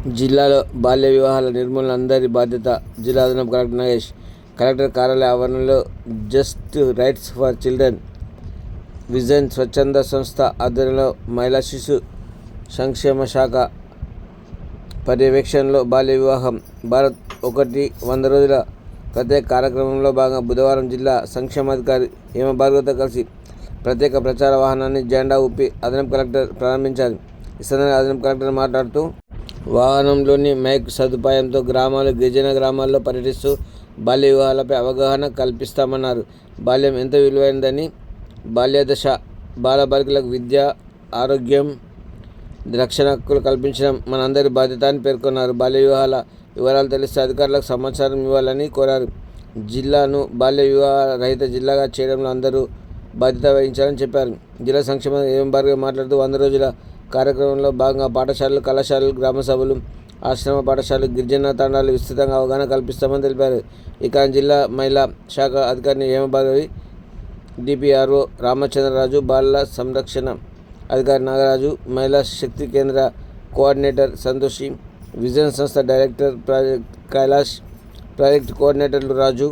జిల్లాలో బాల్య వివాహాల నిర్మూలన అందరి బాధ్యత. జిల్లా అదనపు కలెక్టర్ నాగేష్. కలెక్టర్ కార్యాలయ ఆవరణలో just rights for children vision స్వచ్ఛంద సంస్థ ఆధ్వర్యంలో మహిళా శిశు సంక్షేమ శాఖ పర్యవేక్షణలో బాల్య వివాహం భారత్ 100 రోజుల ప్రత్యేక కార్యక్రమంలో భాగంగా బుధవారం జిల్లా సంక్షేమాధికారి హేమభార్గవతో కలిసి ప్రత్యేక ప్రచార వాహనాన్ని జెండా ఊపి అదనపు కలెక్టర్ ప్రారంభించారు. ఈ సందర్భంగా అదనపు కలెక్టర్ మాట్లాడుతూ వాహనంలోని మైక్ సదుపాయంతో గ్రామాలు, గిరిజన గ్రామాల్లో పర్యటిస్తూ బాల్య వివాహాలపై అవగాహన కల్పిస్తామన్నారు. బాల్యం ఎంత విలువైనదని, బాల్యదశ బాలబాలికలకు విద్య, ఆరోగ్యం, రక్షణ హక్కులు కల్పించడం మనందరి బాధ్యత అని పేర్కొన్నారు. బాల్య వివాహాల వివరాలు తెలిస్తే అధికారులకు సమాచారం ఇవ్వాలని కోరారు. జిల్లాను బాల్య వివాహ రహిత జిల్లాగా చేయడంలో అందరూ బాధ్యత వహించాలని చెప్పారు. జిల్లా సంక్షేమ హేమభార్గవ మాట్లాడుతూ 100 రోజుల కార్యక్రమంలో భాగంగా పాఠశాలలు, కళాశాలలు, గ్రామ సభలు, ఆశ్రమ పాఠశాలలు, గిరిజన తండాలు విస్తృతంగా అవగాహన కల్పిస్తామని తెలిపారు. ఈ కార్యక్రమంలో జిల్లా మహిళా శాఖ అధికారిని హేమభార్గవి, డిపిఆర్ఓ రామచంద్రరాజు, బాలల సంరక్షణ అధికారి నాగరాజు, మహిళా శక్తి కేంద్ర కోఆర్డినేటర్ సంతోషి, విజన్ సంస్థ డైరెక్టర్ ప్రాజెక్ట్ కైలాష్, ప్రాజెక్ట్ కోఆర్డినేటర్లు రాజు,